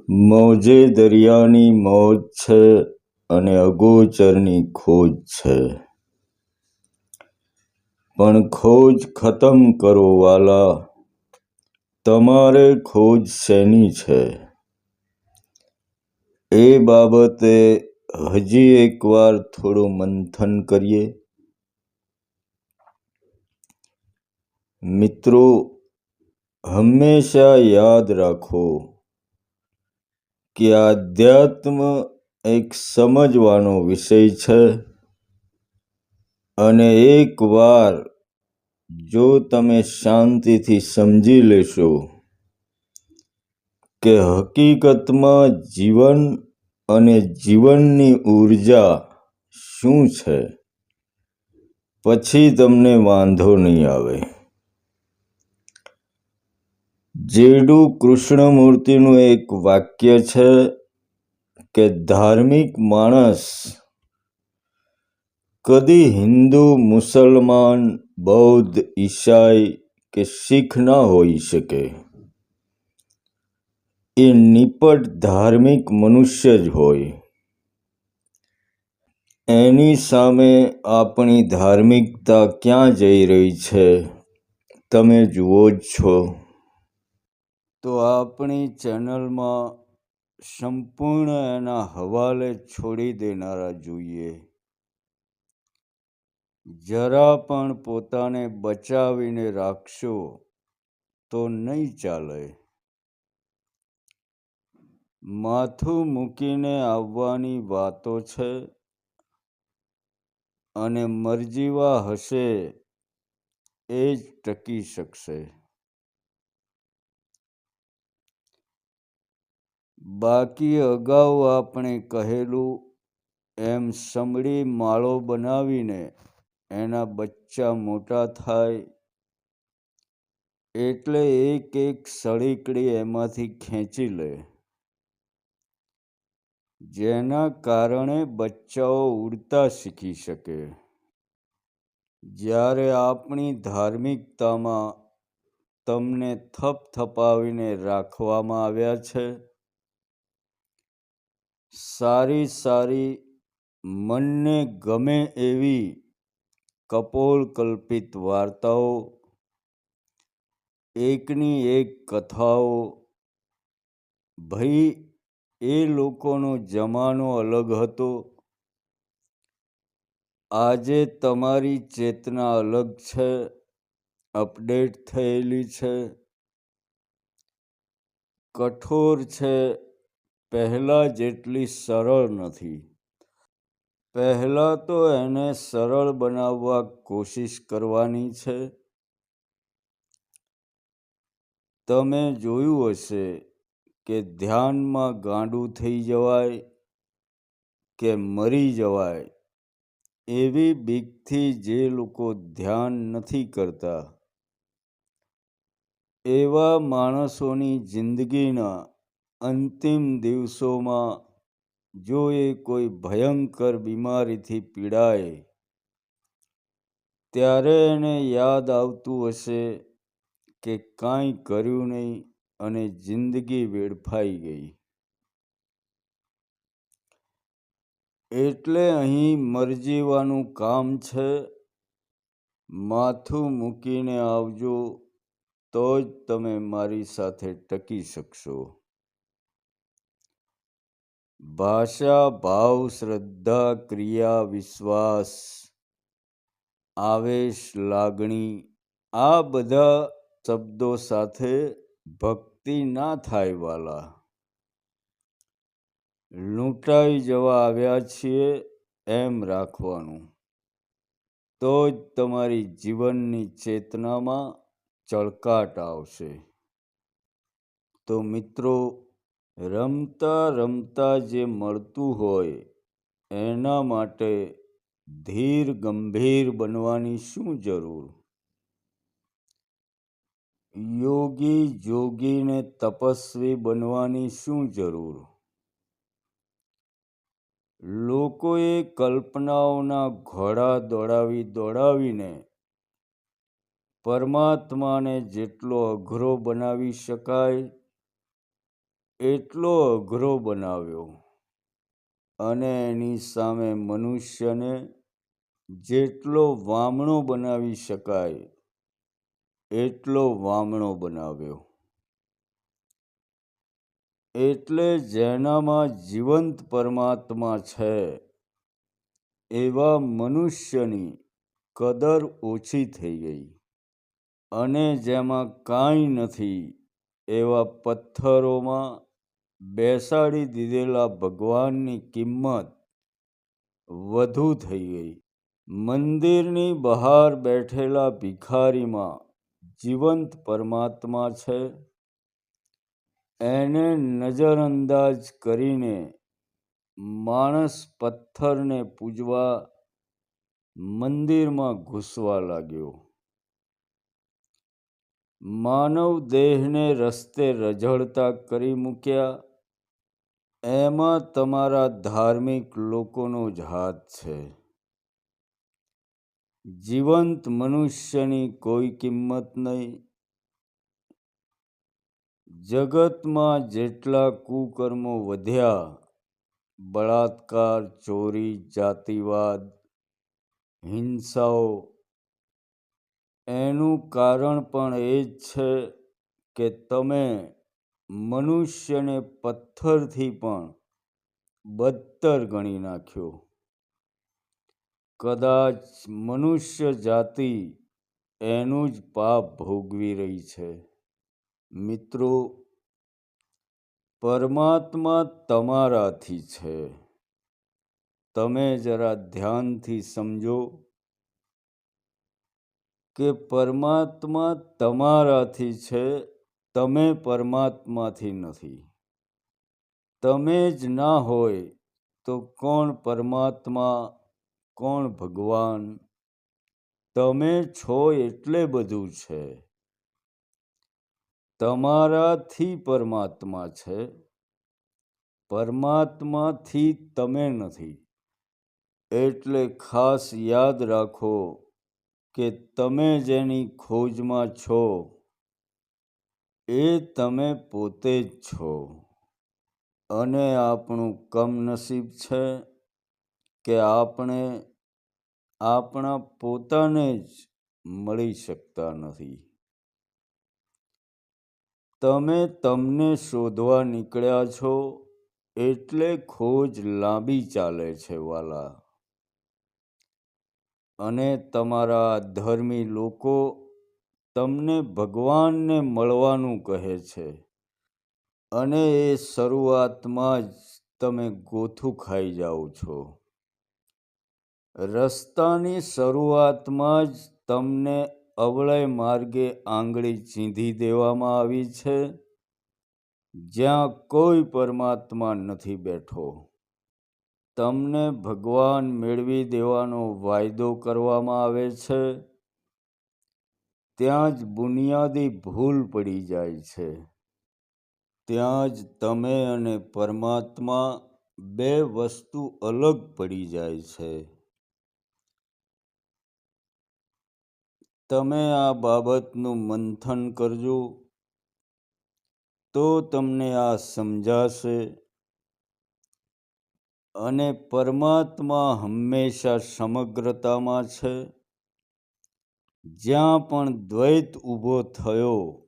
મોજે દરિયાની મોજ છે અને અગોચરની ખોજ છે, પણ ખોજ ખતમ કરો વાલા, તમારે ખોજ શેની છે? એ બાબતે હજી એકવાર થોડું મંથન કરીએ. મિત્રો, હંમેશા યાદ રાખો કે આધ્યાત્મ એક સમજવાનો વિષય છે અને એકવાર જો તમે શાંતિથી સમજી લેશો કે હકીકતમાં જીવન અને જીવનની ઊર્જા શું છે, પછી તમને વાંધો નહીં આવે. જેડુ કૃષ્ણમૂર્તિનું એક વાક્ય છે કે ધાર્મિક માણસ કદી હિન્દુ, મુસલમાન, બૌદ્ધ, ઈસાઈ કે શીખ ના હોઈ શકે. એ નિપટ ધાર્મિક મનુષ્ય જ હોય. એની સામે આપણી ધાર્મિકતા ક્યાં જઈ રહી છે, તમે જુઓ જ છો. તો આપણી ચેનલમાં સંપૂર્ણ એના હવાલે છોડી દેનારા જોઈએ. જરા પણ પોતાને બચાવીને રાખશો તો નહીં ચાલે. માથું મૂકીને આવવાની વાતો છે અને મરજીવા હશે એ જ ટકી શકશે. બાકી અગાઉ આપણે કહેલું એમ સમડી માળો બનાવીને એના બચ્ચા મોટા થાય એટલે એક એક સળીકડી એમાંથી ખેંચી લે, જેના કારણે બચ્ચાઓ ઉડતા શીખી શકે. જ્યારે આપણી ધાર્મિકતામાં તમને થપથપાવીને રાખવામાં આવ્યા છે, સારી સારી મનને ગમે એવી કપોળકલ્પિત વાર્તાઓ, એકની એક કથાઓ, ભાઈ એ લોકોનો જમાનો અલગ હતો, આજે તમારી ચેતના અલગ છે, અપડેટ થયેલી છે, કઠોર છે, પહેલાં જેટલી સરળ નથી. પહેલાં તો એને સરળ બનાવવા કોશિશ કરવાની છે. તમે જોયું હશે કે ધ્યાનમાં ગાંડું થઈ જવાય કે મરી જવાય એવી બીકથી જે લોકો ધ્યાન નથી કરતા, એવા માણસોની જિંદગીના અંતિમ દિવસોમાં જો એ કોઈ ભયંકર બીમારીથી પીડાય ત્યારે એને યાદ આવતું હશે કે કાંઈ કર્યું નહીં અને જિંદગી વેડફાઈ ગઈ. એટલે અહીં મરજીવાનું કામ છે. માથું મૂકીને આવજો તો જ તમે મારી સાથે ટકી શકશો. ભાષા, ભાવ, શ્રદ્ધા, ક્રિયા, વિશ્વાસ, આવેશ, લાગણી આ બધા શબ્દો સાથે ભક્તિ ના થાય વાલા. લૂંટાઈ જવા આવ્યા છીએ એમ રાખવાનું, તો જ તમારી જીવનની ચેતનામાં ચળકાટ આવશે. તો મિત્રો, રમતા રમતા જે મળતું હોય એના માટે ધીર ગંભીર બનવાની શું જરૂર? યોગી જોગીને તપસ્વી બનવાની શું જરૂર? લોકોએ કલ્પનાઓના ઘોડા દોડાવીને પરમાત્માને જેટલો અઘરો બનાવી શકાય એટલો અઘરો બનાવ્યો અને એની સામે મનુષ્યને જેટલો વામણો બનાવી શકાય એટલો વામણો બનાવ્યો. એટલે જેનામાં જીવંત પરમાત્મા છે એવા મનુષ્યની કદર ઓછી થઈ ગઈ અને જેમાં કાંઈ નથી એવા પથ્થરોમાં બેસાડી દીધેલા ભગવાનની કિંમત વધુ થઈ ગઈ. મંદિરની બહાર બેઠેલા ભિખારીમાં જીવંત પરમાત્મા છે. એને નજરઅંદાજ કરીને માણસ પથ્થરને પૂજવા મંદિરમાં ઘૂસવા લાગ્યો. માનવ દેહને રસ્તે રઝળતા કરી મૂક્યા. એમાં તમારા ધાર્મિક લોકોનો જ હાથ છે. જીવંત મનુષ્યની કોઈ કિંમત નહીં. જગતમાં જેટલા કુકર્મો વધ્યા, બળાત્કાર, ચોરી, જાતિવાદ, હિંસાઓ, એનું કારણ પણ એ જ છે કે તમે મનુષ્યને પથ્થરથી પણ બદતર ગણી નાખ્યો. કદાચ મનુષ્ય જાતિ એનું જ પાપ ભોગવી રહી છે. મિત્રો, પરમાત્મા તમારાથી છે. તમે જરા ધ્યાનથી સમજો કે પરમાત્મા તમારાથી છે, તમે પરમાત્માથી નથી. તમે જ ના હોય તો કોણ પરમાત્મા, કોણ ભગવાન? તમે છો એટલે બધું છે. તમારાથી પરમાત્મા છે, પરમાત્માથી તમે નથી. એટલે ખાસ યાદ રાખો કે તમે જેની ખોજમાં છો એ તમે પોતે જ છો. અને આપણું કમનસીબ છે કે આપણે આપણા પોતાને જ મળી શકતા નથી. તમે તમને શોધવા નીકળ્યા છો એટલે ખોજ લાંબી ચાલે છે વાલા. અને તમારા ધર્મી લોકો તમને ભગવાનને મળવાનું કહે છે અને એ શરૂઆતમાં જ તમે ગોથું ખાઈ જાઓ છો. રસ્તાની શરૂઆતમાં જ તમને અવળે માર્ગે આંગળી ચીંધી દેવામાં આવી છે, જ્યાં કોઈ પરમાત્મા નથી બેઠો. તમને ભગવાન મેળવી દેવાનો વાયદો કરવામાં આવે છે, ત્યાં જ બુનિયાદી ભૂલ પડી જાય છે. ત્યાં જ તમે અને પરમાત્મા બે વસ્તુ અલગ પડી જાય છે. તમે આ બાબતનું મંથન કરજો તો તમને આ સમજાશે. અને પરમાત્મા હંમેશા સમગ્રતામાં છે. જ્યાં પણ દ્વૈત ઊભો થયો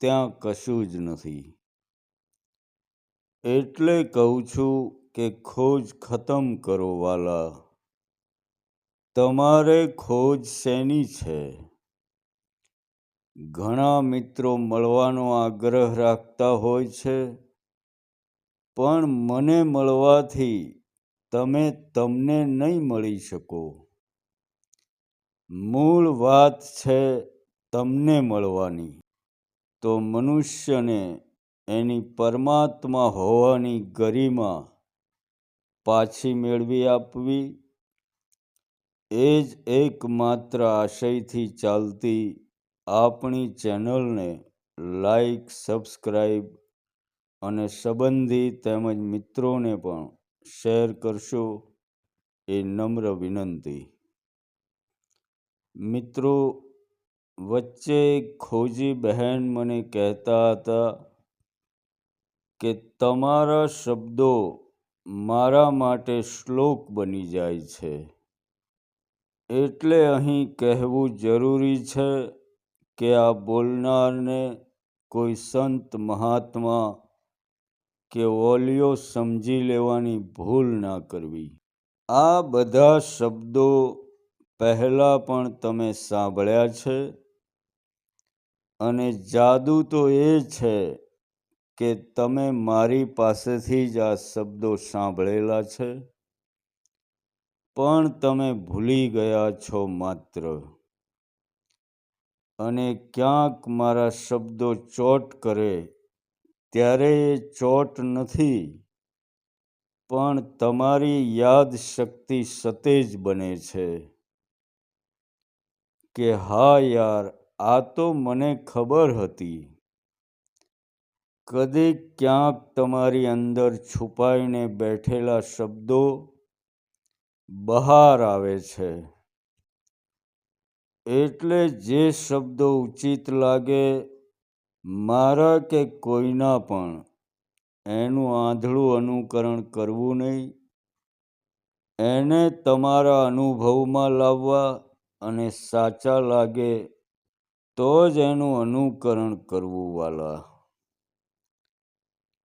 ત્યાં કશું જ નથી. એટલે કહું છું કે ખોજ ખતમ કરો વાલા. તમારે ખોજ શેની છે? ઘણા મિત્રો મળવાનો આગ્રહ રાખતા હોય છે, પણ મને મળવાથી તમે તમને નહીં મળી શકો. મૂળ વાત છે તમને મળવાની. તો મનુષ્યને એની પરમાત્મા હોવાની ગરિમા પાછી મેળવી આપવી એ જ એકમાત્ર આશયથી ચાલતી આપણી ચેનલને લાઈક, સબસ્ક્રાઈબ અને સંબંધી તેમજ મિત્રોને પણ શેર કરશો એ નમ્ર વિનંતી. મિત્રો, વચ્ચે એક ખોજી બહેન મને કહેતા હતા કે તમારા શબ્દો મારા માટે શ્લોક બની જાય છે. એટલે અહીં કહેવું જરૂરી છે કે આ બોલનારને કોઈ સંત મહાત્મા કે ઓલિયો સમજી લેવાની ભૂલ ના કરવી. આ બધા શબ્દો પહેલાં પણ તમે સાંભળ્યા છે, અને જાદુ તો એ છે કે તમે મારી પાસેથી જ આ શબ્દો સાંભળેલા છે, પણ તમે ભૂલી ગયા છો માત્ર. અને ક્યાંક મારા શબ્દો ચોટ કરે ત્યારે એ ચોટ નથી, પણ તમારી યાદ શક્તિ સતેજ બને છે કે હા યાર, આ તો મને ખબર હતી. કદીક ક્યાંક તમારી અંદર છુપાઈને બેઠેલા શબ્દો બહાર આવે છે. એટલે જે શબ્દો ઉચિત લાગે મારા કે કોઈના પણ, એનું આંધળું અનુકરણ કરવું નહીં. એને તમારા અનુભવમાં લાવવા અને સાચા લાગે તો જ એનું અનુકરણ કરવું વાલા.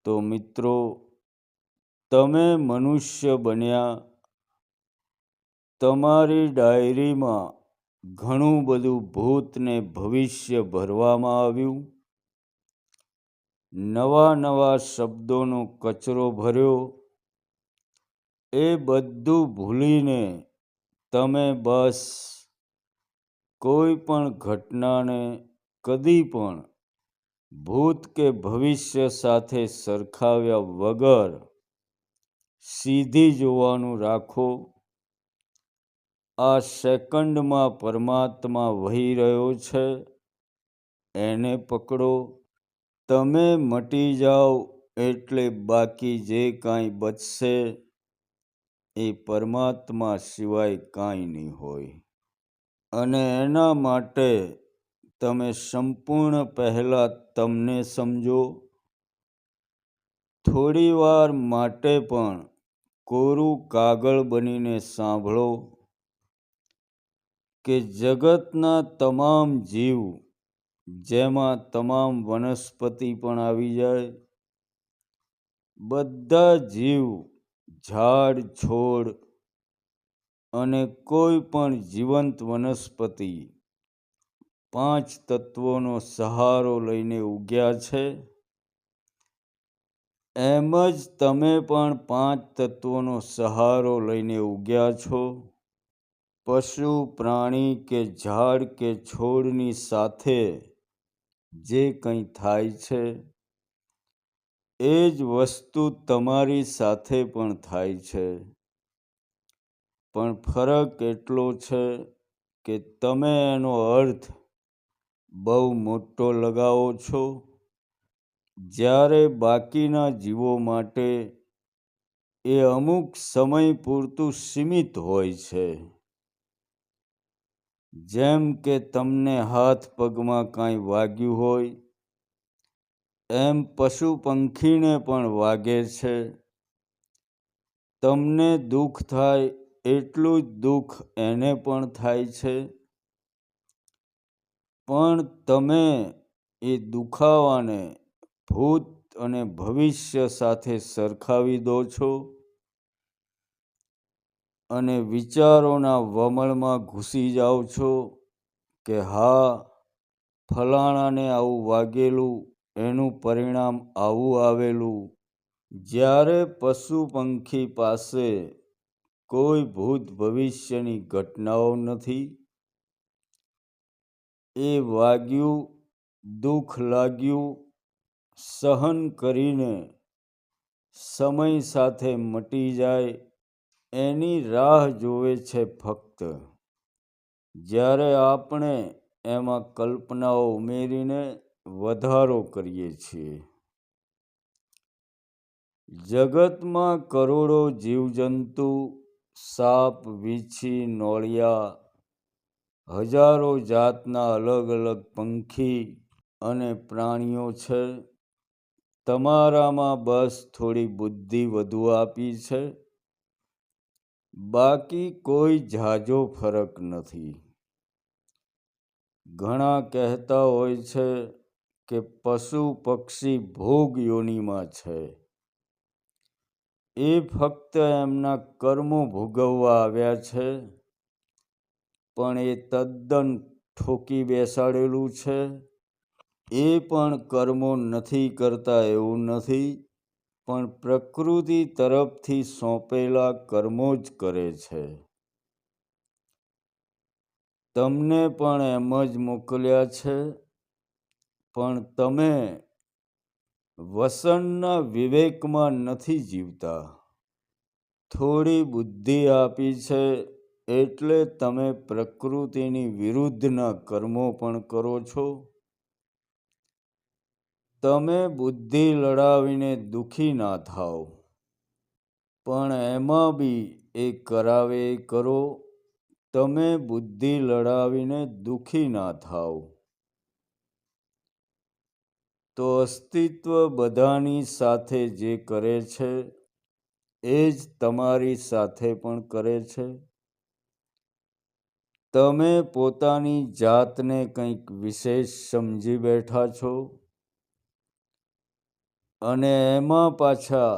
તો મિત્રો, તમે મનુષ્ય બન્યા, તમારી ડાયરીમાં ઘણું બધું ભૂત ને ભવિષ્ય ભરવામાં આવ્યું. નવા નવા શબ્દોનો કચરો ભર્યો. એ બધું ભૂલીને તમે બસ કોઈ પણ ઘટનાને કદી પણ ભૂત કે ભવિષ્ય સાથે સરખાવ્યા વગર સીધી જોવાનું રાખો. આ સેકન્ડમાં પરમાત્મા વહી રહ્યો છે, એને પકડો. તમે મટી જાઓ એટલે બાકી જે કાંઈ બચશે એ પરમાત્મા સિવાય કાંઈ નહીં હોય. અને એના માટે તમે સંપૂર્ણ પહેલાં તમને સમજો. થોડી વાર માટે પણ કોરું કાગળ બનીને સાંભળો કે જગતના તમામ જીવ, જેમાં તમામ વનસ્પતિ પણ આવી જાય, બધા જીવ, ઝાડ છોડ અને કોઈ પણ જીવંત વનસ્પતિ 5 તત્વોનો સહારો લઈને ઉગ્યા છે. એમ જ તમે પણ 5 તત્વોનો સહારો લઈને ઉગ્યા છો. પશુ, પ્રાણી કે ઝાડ કે છોડની સાથે જે કંઈ થાય છે એ જ વસ્તુ તમારી સાથે પણ થાય છે. પણ ફરક એટલો છે કે તમે એનો અર્થ બહુ મોટો લગાવો છો, જ્યારે બાકીના જીવો માટે એ અમુક સમય પૂરતું સીમિત હોય છે. જેમ કે તમને હાથ પગમાં કાંઈ વાગ્યું હોય, એમ પશુ પંખીને પણ વાગે છે. તમને દુઃખ થાય એટલું જ દુઃખ એને પણ થાય છે. પણ તમે એ દુખાવાને ભૂત અને ભવિષ્ય સાથે સરખાવી દો છો અને વિચારોના વમળમાં ઘૂસી જાઓ છો કે હા, ફલાણાને આવું વાગેલું, એનું પરિણામ આવું આવેલું. જ્યારે પશુ પંખી પાસે કોઈ ભૂત ભવિષ્યની ઘટનાઓ નથી. એ વાગ્યું, દુઃખ લાગ્યું, સહન કરીને સમય સાથે મટી જાય એની રાહ જોવે છે ફક્ત. જ્યારે આપણે એમાં કલ્પનાઓ ઉમેરીને વધારો કરીએ છીએ. જગતમાં કરોડો જીવજંતુ, સાપ, વીંછી, નોળિયા, હજારો જાતના અલગ અલગ પંખી અને પ્રાણીઓ છે. તમારામાં બસ થોડી બુદ્ધિ વધુ આપી છે, બાકી કોઈ ઝાઝો ફરક નથી. ઘણા કહેતા હોય છે કે પશુ પક્ષી ભોગ યોનિમાં છે. એ ફક્ત એમના કર્મો ભોગવવા આવ્યા છે, પણ એ તદ્દન ઠોકી બેસાડેલું છે. એ પણ કર્મો નથી કરતા એવું નથી, પણ પ્રકૃતિ તરફથી સોંપેલા કર્મો જ કરે છે. તમને પણ એમ જ મોકલ્યા છે, પણ તમે વસનના વિવેકમાં નથી જીવતા. થોડી બુદ્ધિ આપી છે એટલે તમે પ્રકૃતિની વિરુદ્ધના કર્મો પણ કરો છો. તમે બુદ્ધિ લડાવીને દુઃખી ના થાઓ, પણ એમાં બી એ કરાવે એ કરો. તમે બુદ્ધિ લડાવીને દુઃખી ના થાઓ તો અસ્તિત્વ બધાની સાથે જે કરે છે એ જ તમારી સાથે પણ કરે છે. તમે પોતાની જાતને કંઈક વિશેષ સમજી બેઠા છો, અને એમાં પાછા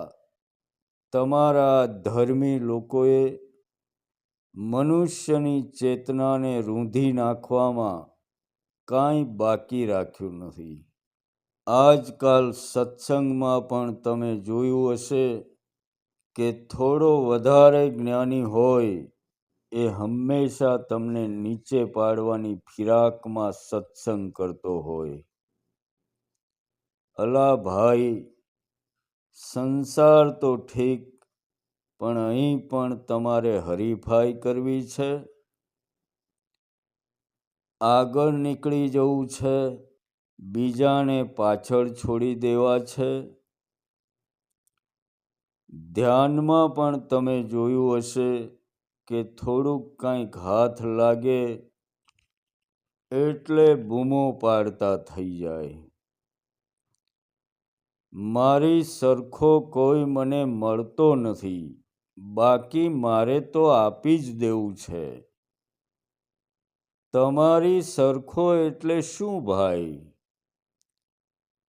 તમારા ધર્મી લોકોએ મનુષ્યની ચેતનાને રૂંધી નાખવામાં કાંઈ બાકી રાખ્યું નથી. આજકાલ સત્સંગમાં પણ તમે જોયું હશે કે થોડો વધારે જ્ઞાની હોય એ હંમેશા તમને નીચે પાડવાની ફિરાકમાં સત્સંગ કરતો હોય. અલા ભાઈ, સંસાર તો ઠીક, પણ અહીં પણ તમારે હરીફાઈ કરવી છે, આગળ નીકળી જવું છે, બીજાને પાછળ છોડી દેવા છે. ધ્યાનમાં પણ તમે જોયું હશે કે થોડુંક કંઈક હાથ લાગે એટલે બૂમો પાડતા થઈ જાય. મારી સરખો કોઈ મને મળતો નથી, બાકી મારે તો આપી જ દેવું છે. તમારી સરખો એટલે શું ભાઈ?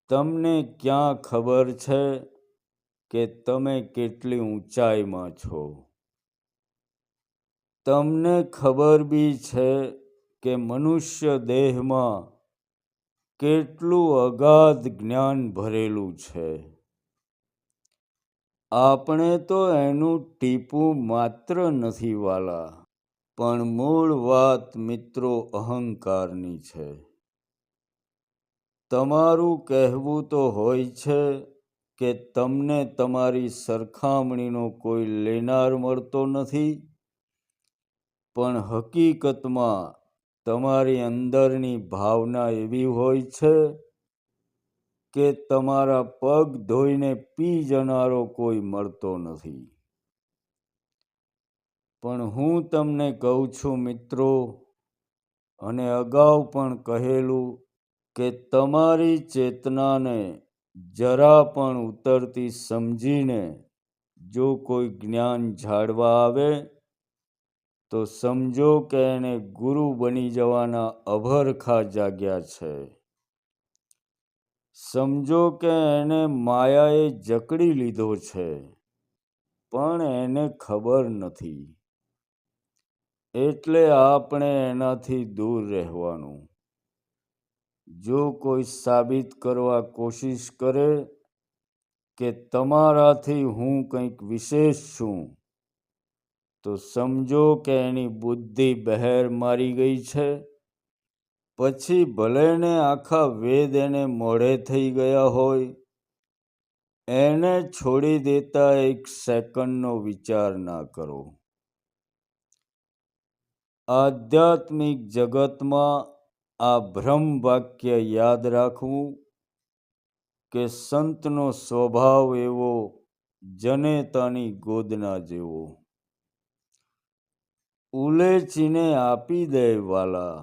તમને ક્યાં ખબર છે કે તમે કેટલી ઊંચાઈમાં છો? તમને ખબર બી છે કે મનુષ્ય દેહમાં કેટલું અગાધ જ્ઞાન ભરેલું છે. આપણે તો એનું ટીપું માત્ર નથી વાલા, પણ મૂળ વાત મિત્રો અહંકારની છે. તમારું કહેવું તો હોય છે કે તમને તમારી સરખામણીનો કોઈ લેનાર મળતો નથી, પણ હકીકતમાં તમારી અંદરની ભાવના એવી હોય છે કે તમારા પગ ધોઈને પી જનારો કોઈ મળતો નથી. પણ હું તમને કહું છું મિત્રો, અને અગાઉ પણ કહેલું, કે તમારી ચેતનાને જરા પણ ઉતરતી સમજીને જો કોઈ જ્ઞાન ઝાડવા આવે તો સમજો કે એને ગુરુ બની જવાના અભરખા જાગ્યા છે. સમજો કે એને માયાએ જકડી લીધો છે, પણ એને ખબર નથી. એટલે આપણે એનાથી દૂર રહેવાનું. જો કોઈ સાબિત કરવા કોશિશ કરે કે તમારાથી હું કંઈક વિશેષ છું, તો સમજો કે એની બુદ્ધિ બહેર મારી ગઈ છે. પછી ભલે ને આખા વેદ એને મોઢે થઈ ગયા હોય, એને છોડી દેતા એક સેકન્ડનો વિચાર ના કરો. આધ્યાત્મિક જગતમાં આ ભ્રમ વાક્ય યાદ રાખવું કે સંતનો સ્વભાવ એવો જનેતાની ગોદના જેવો. ઉલેચીને આપી દે વાલા,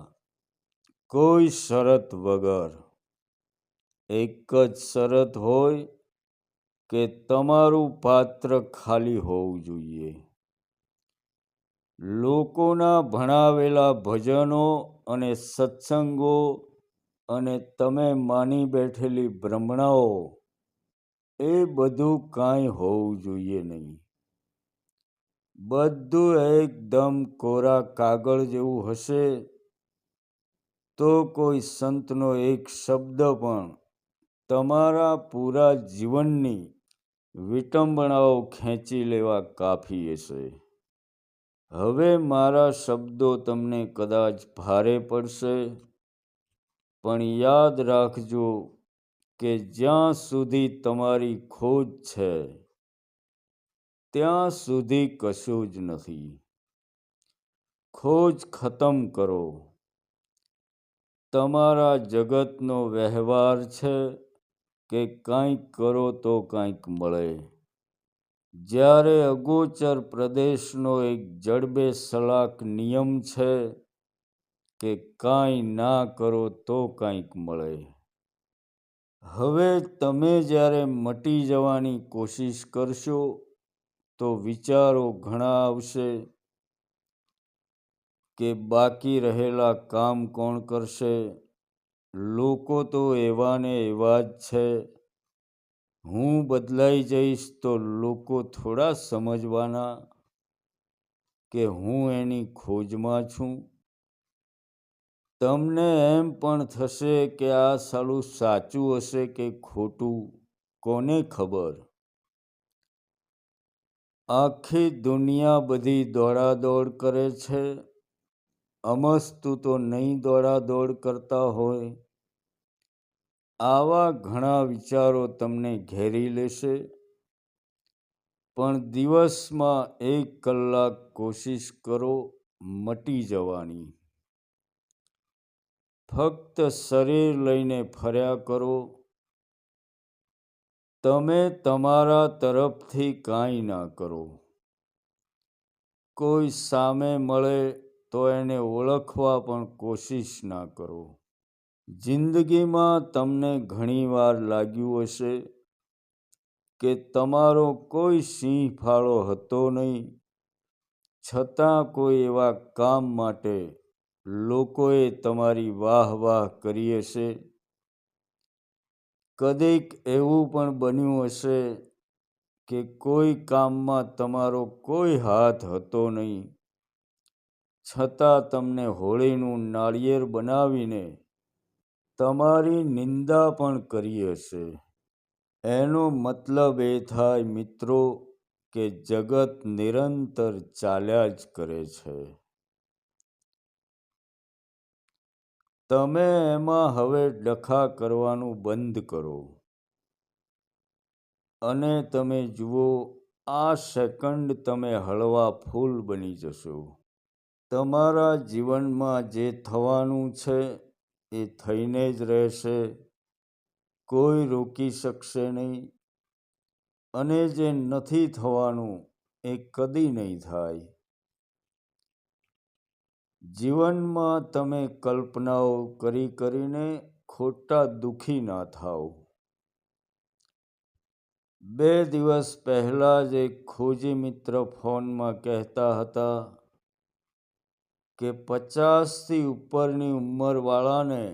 કોઈ શરત વગર. એક જ શરત હોય કે તમારું પાત્ર ખાલી હોવું જોઈએ. લોકોના ભણાવેલા ભજનો અને સત્સંગો અને તમે માની બેઠેલી ભ્રમણાઓ એ બધું કાંઈ હોવું જોઈએ નહીં. બધું એકદમ કોરા કાગળ જેવું હશે તો કોઈ સંતનો એક શબ્દ પણ તમારા પૂરા જીવનની વિટંબણાઓ ખેંચી લેવા કાફી હશે. હવે મારા શબ્દો તમને કદાચ ભારે પડશે, પણ યાદ રાખજો કે જ્યાં સુધી તમારી ખોજ છે ત્યાં સુધી કશું જ નથી. ખોજ ખતમ કરો. તમારા જગતનો વ્યવહાર છે કે કાંઈક કરો તો કાંઈક મળે. જ્યારે અગોચર પ્રદેશનો એક જડબે સલાક નિયમ છે કે કાંઈ ના કરો તો કાંઈક મળે. હવે તમે જ્યારે મટી જવાની કોશિશ કરશો તો વિચારો ઘણા આવશે કે બાકી રહેલા કામ કોણ કરશે? લોકો તો એવા ને એવા જ છે. હું બદલાઈ જઈશ તો લોકો થોડા સમજવાના કે હું એની ખોજમાં છું. તમને એમ પણ થશે કે આ સાલું સાચું હશે કે ખોટું, કોને ખબર? આખી દુનિયા બધી દોડાદોડ કરે છે. અમસ્તું તો નહીં દોડાદોડ કરતા હોય. આવા ઘણા વિચારો તમને ઘેરી લેશે, પણ દિવસમાં 1 કલાક કોશિશ કરો મટી જવાની. ફક્ત શરીર લઈને ફર્યા કરો. તમે તમારા તરફથી કાંઈ ના કરો. કોઈ સામે મળે તો એને ઓળખવા પણ કોશિશ ના કરો. જિંદગીમાં તમને ઘણીવાર લાગ્યું હશે કે તમારો કોઈ સિંહ ફાળો હતો નહીં, છતાં કોઈ એવા કામ માટે લોકોએ તમારી વાહ વાહ કરી હશે. કદીક એવું પણ બન્યું હશે કે કોઈ કામમાં તમારો કોઈ હાથ હતો નહીં, છતાં તમને હોળીનું નાળિયેર બનાવીને તમારી નિંદા પણ કરી હશે. એનો મતલબ એ થાય મિત્રો કે જગત નિરંતર ચાલ્યા જ કરે છે. તમે એમાં હવે ડખા કરવાનું બંધ કરો અને તમે જુઓ આ સેકન્ડ તમે હળવા ફૂલ બની જશો. તમારા જીવનમાં જે થવાનું છે એ થઈને જ રહેશે. કોઈ રોકી શકશે નહીં. અને જે નથી થવાનું એ કદી નહીં થાય. જીવનમાં તમે કલ્પનાઓ કરી કરીને ખોટા દુઃખી ના થાઓ. 2 દિવસ પહેલાં જ એક ખોજી મિત્ર ફોનમાં કહેતા હતા કે 50થી ઉપરની ઉંમરવાળાને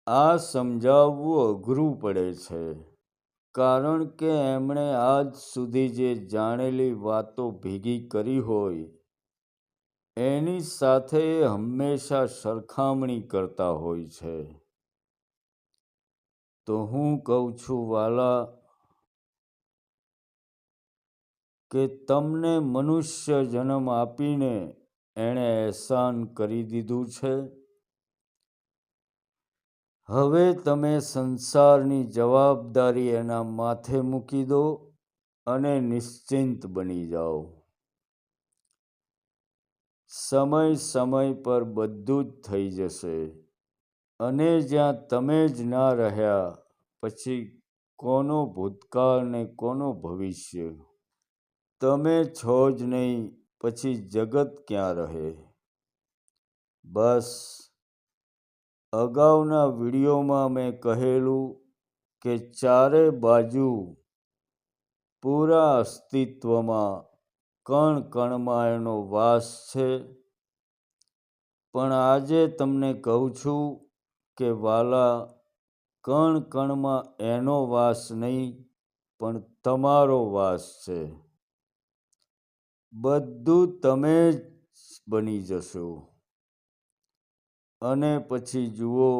આ સમજાવવું અઘરું પડે છે, કારણ કે એમણે આજ સુધી જે જાણેલી વાતો ભેગી કરી હોય એની સાથે એ હંમેશા સરખામણી કરતા હોય છે. તો હું કહું છું વાલા, કે તમને મનુષ્ય જન્મ આપીને એણે એહસાન કરી દીધું છે. હવે તમે સંસારની જવાબદારી એના માથે મૂકી દો અને નિશ્ચિંત બની જાઓ. સમય પર બધું જ થઈ જશે અને જ્યાં તમે જ ના રહ્યા પછી કોનો ભૂતકાળ ને કોનો ભવિષ્ય? તમે છો જ નહીં પછી જગત ક્યાં રહે? બસ, અગાઉના વિડીયોમાં મેં કહેલું કે ચારે બાજુ પૂરા અસ્તિત્વમાં કણ કણમાં એનો વાસ છે. પણ આજે તમને કહું છું કે વાલા, કણ કણમાં એનો વાસ નહીં, પણ તમારો વાસ છે. બધું તમે જ બની જશો. અને પછી જુઓ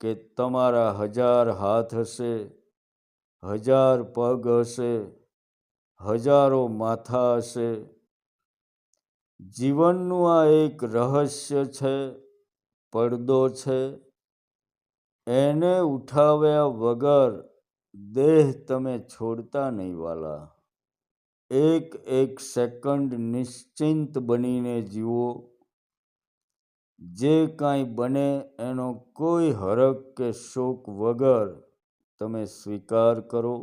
કે તમારા 1000 હાથ હશે, 1000 પગ હશે, હજારો માથા હશે. જીવનનું આ એક રહસ્ય છે, પડદો છે. એને ઉઠાવ્યા વગર દેહ તમે છોડતા નહીં વાલા. એક સેકન્ડ નિશ્ચિંત બનીને જીવો. જે કાંઈ બને એનો કોઈ હરખ કે શોક વગર તમે સ્વીકાર કરો.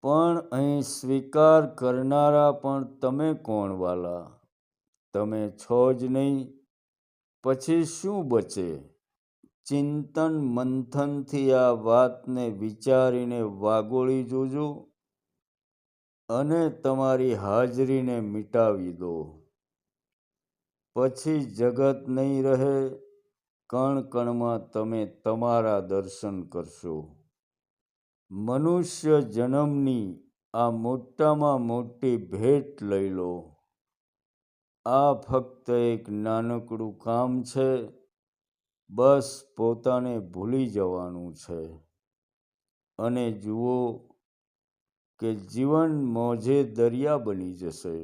પણ અહીં સ્વીકાર કરનારા પણ તમે કોણ વાલા? તમે છો જ નહીં. પછી શું બચે? ચિંતન મંથનથી આ વાતને વિચારીને વાગોળી જોજો અને તમારી હાજરીને મિટાવી દો. પછી જગત નહીં રહે, કણ કણમાં તમે તમારા દર્શન કરશો. મનુષ્ય જન્મની આ મોટામાં મોટી ભેટ લઈ લો. આ ફક્ત એક નાનકડું કામ છે. બસ પોતાને ભૂલી જવાનું છે અને જુઓ કે જીવન મોજે દરિયા બની જશે.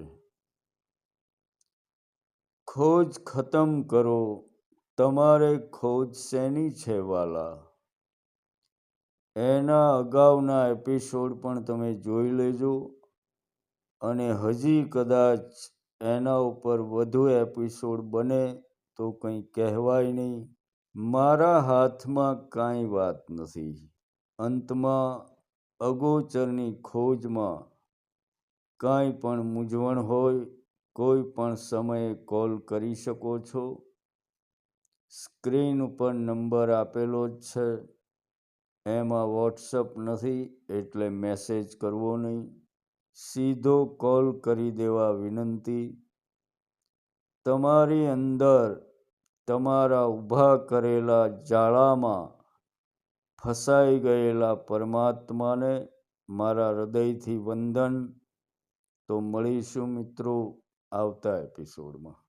ખોજ ખતમ કરો. તમારે ખોજ શેની છે વાલા? એના અગાઉના એપિસોડ પણ તમે જોઈ લેજો અને હજી કદાચ એના ઉપર વધુ એપિસોડ બને તો કંઈ કહેવાય નહીં. મારા હાથમાં કાંઈ વાત નથી. અંતમાં અગોચરની ખોજમાં કાંઈ પણ મૂંઝવણ હોય, કોઈ પણ સમયે કોલ કરી શકો છો. સ્ક્રીન ઉપર નંબર આપેલો જ છે. એમાં વોટ્સઅપ નથી, એટલે મેસેજ કરવો નહીં. સીધો કોલ કરી દેવા વિનંતી. તમારી અંદર તમારા ઊભા કરેલા જાળામાં ફસાઈ ગયેલા પરમાત્માને મારા હૃદયથી વંદન. તો મળીશું મિત્રો આવતા એપિસોડમાં.